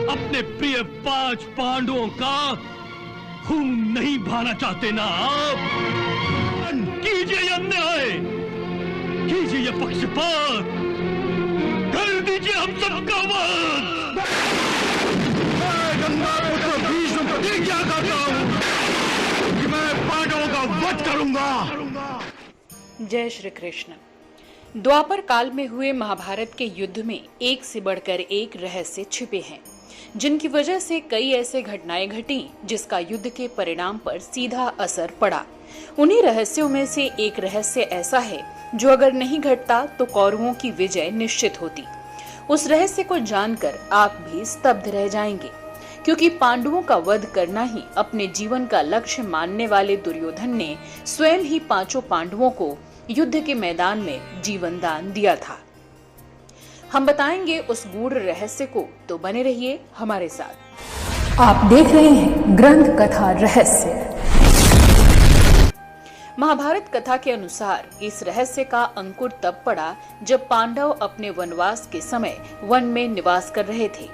अपने प्रिय 5 पांडवों का खून नहीं बहाना चाहते ना आप? कीजिए ये अन्याय, कीजिए ये पक्षपात, कर दीजिए हम सबका वध। मैं भीष्म प्रतिज्ञा करता हूं कि मैं पांडवों का वध करूंगा। जय श्री कृष्ण। द्वापर काल में हुए महाभारत के युद्ध में एक से बढ़कर एक रहस्य छिपे हैं, जिनकी वजह से कई ऐसे घटनाएं घटी जिसका युद्ध के परिणाम पर सीधा असर पड़ा। उन्हीं रहस्यों में से एक रहस्य ऐसा है जो अगर नहीं घटता तो कौरवों की विजय निश्चित होती। उस रहस्य को जानकर आप भी स्तब्ध रह जाएंगे, क्योंकि पांडवों का वध करना ही अपने जीवन का लक्ष्य मानने वाले दुर्योधन ने स्वयं ही 5 पांडवों को युद्ध के मैदान में जीवन दान दिया था। हम बताएंगे उस गूढ़ रहस्य को, तो बने रहिए हमारे साथ। आप देख रहे हैं ग्रंथ कथा रहस्य। महाभारत कथा के अनुसार इस रहस्य का अंकुर तब पड़ा जब पांडव अपने वनवास के समय वन में निवास कर रहे थे।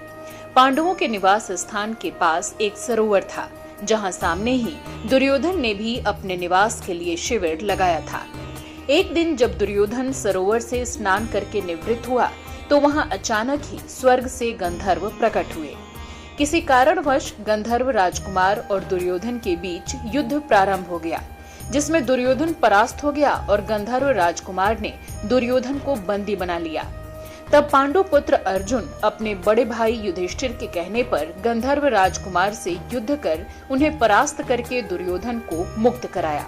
पांडवों के निवास स्थान के पास एक सरोवर था, जहां सामने ही दुर्योधन ने भी अपने निवास के लिए शिविर लगाया था। एक दिन जब दुर्योधन सरोवर से स्नान करके निवृत्त हुआ तो वहां अचानक ही स्वर्ग से गंधर्व प्रकट हुए। किसी कारणवश गंधर्व राजकुमार और दुर्योधन के बीच युद्ध प्रारंभ हो गया, जिसमें दुर्योधन परास्त हो गया और गंधर्व राजकुमार ने दुर्योधन को बंदी बना लिया। तब पांडु पुत्र अर्जुन अपने बड़े भाई युधिष्ठिर के कहने पर गंधर्व राजकुमार से युद्ध कर उन्हें परास्त करके दुर्योधन को मुक्त कराया।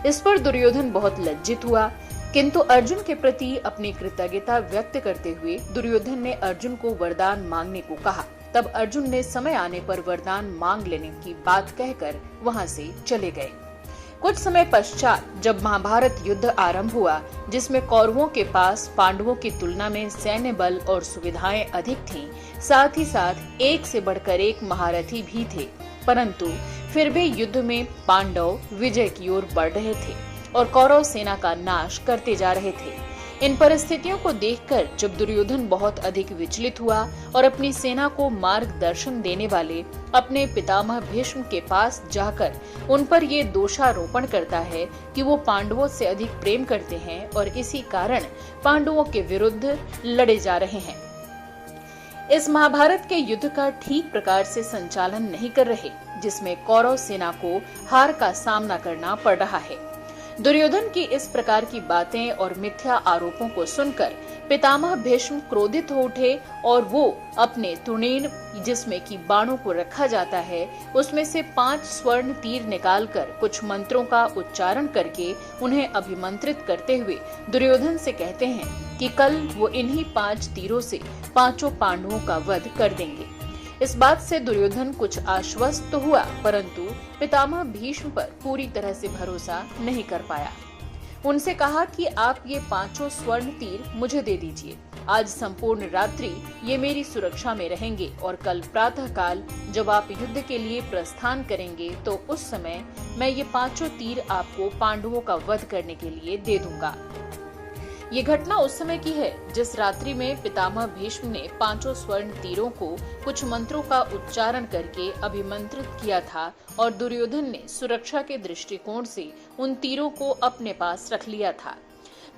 इस पर दुर्योधन बहुत लज्जित हुआ, किंतु अर्जुन के प्रति अपनी कृतज्ञता व्यक्त करते हुए दुर्योधन ने अर्जुन को वरदान मांगने को कहा। तब अर्जुन ने समय आने पर वरदान मांग लेने की बात कहकर वहां से चले गए। कुछ समय पश्चात जब महाभारत युद्ध आरंभ हुआ, जिसमें कौरवों के पास पांडवों की तुलना में सैन्य बल और सुविधाएं अधिक थीं, साथ ही साथ एक से बढ़कर एक महारथी भी थे, परंतु फिर भी युद्ध में पांडव विजय की ओर बढ़ रहे थे और कौरव सेना का नाश करते जा रहे थे। इन परिस्थितियों को देखकर जब दुर्योधन बहुत अधिक विचलित हुआ और अपनी सेना को मार्गदर्शन देने वाले अपने पितामह भीष्म के पास जाकर उन पर ये दोषारोपण करता है कि वो पांडवों से अधिक प्रेम करते हैं और इसी कारण पांडवों के विरुद्ध लड़े जा रहे हैं। इस महाभारत के युद्ध का ठीक प्रकार से संचालन नहीं कर रहे, जिसमें कौरव सेना को हार का सामना करना पड़ रहा है। दुर्योधन की इस प्रकार की बातें और मिथ्या आरोपों को सुनकर पितामह भीष्म क्रोधित हो उठे और वो अपने तुणीन, जिसमें कि बाणों को रखा जाता है, उसमें से 5 स्वर्ण तीर निकालकर कुछ मंत्रों का उच्चारण करके उन्हें अभिमंत्रित करते हुए दुर्योधन से कहते हैं कि कल वो इन्हीं 5 तीरों से 5 पांडवों का वध कर देंगे। इस बात से दुर्योधन कुछ आश्वस्त तो हुआ, परंतु पितामह भीष्म पर पूरी तरह से भरोसा नहीं कर पाया। उनसे कहा कि आप ये 5 स्वर्ण तीर मुझे दे दीजिए। आज संपूर्ण रात्रि ये मेरी सुरक्षा में रहेंगे और कल प्रातः काल जब आप युद्ध के लिए प्रस्थान करेंगे तो उस समय मैं ये 5 तीर आपको पांडवों का वध करने के लिए दे दूंगा। ये घटना उस समय की है जिस रात्रि में पितामह भीष्म ने 5 स्वर्ण तीरों को कुछ मंत्रों का उच्चारण करके अभिमंत्रित किया था और दुर्योधन ने सुरक्षा के दृष्टिकोण से उन तीरों को अपने पास रख लिया था।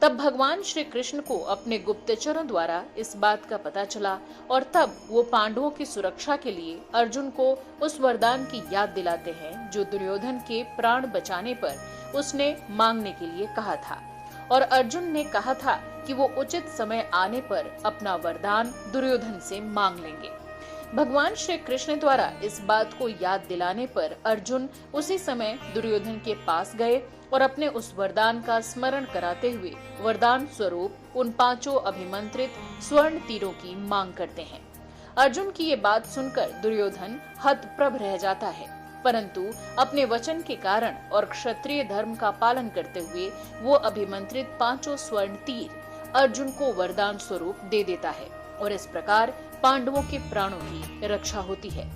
तब भगवान श्री कृष्ण को अपने गुप्तचरों द्वारा इस बात का पता चला और तब वो पांडवों की सुरक्षा के लिए अर्जुन को उस वरदान की याद दिलाते हैं जो दुर्योधन के प्राण बचाने पर उसने मांगने के लिए कहा था। और अर्जुन ने कहा था कि वो उचित समय आने पर अपना वरदान दुर्योधन से मांग लेंगे। भगवान श्री कृष्ण द्वारा इस बात को याद दिलाने पर अर्जुन उसी समय दुर्योधन के पास गए और अपने उस वरदान का स्मरण कराते हुए वरदान स्वरूप उन 5 अभिमंत्रित स्वर्ण तीरों की मांग करते हैं। अर्जुन की ये बात सुनकर दुर्योधन हतप्रभ रह जाता है, परंतु अपने वचन के कारण और क्षत्रिय धर्म का पालन करते हुए वो अभिमंत्रित 5 स्वर्ण तीर अर्जुन को वरदान स्वरूप दे देता है और इस प्रकार पांडवों के प्राणों की रक्षा होती है।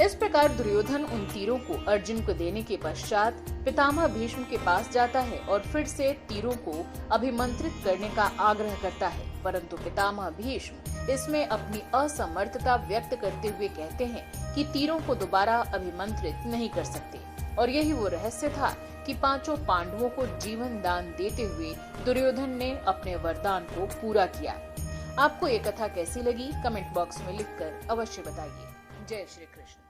इस प्रकार दुर्योधन उन तीरों को अर्जुन को देने के पश्चात पितामह भीष्म के पास जाता है और फिर से तीरों को अभिमंत्रित करने का आग्रह करता है, परंतु पितामह भीष्म इसमें अपनी असमर्थता व्यक्त करते हुए कहते हैं कि तीरों को दोबारा अभिमंत्रित नहीं कर सकते और यही वो रहस्य था कि पांचों पांडवों को जीवन दान देते हुए दुर्योधन ने अपने वरदान को पूरा किया। आपको ये कथा कैसी लगी कमेंट बॉक्स में लिखकर अवश्य बताइए। जय श्री कृष्ण।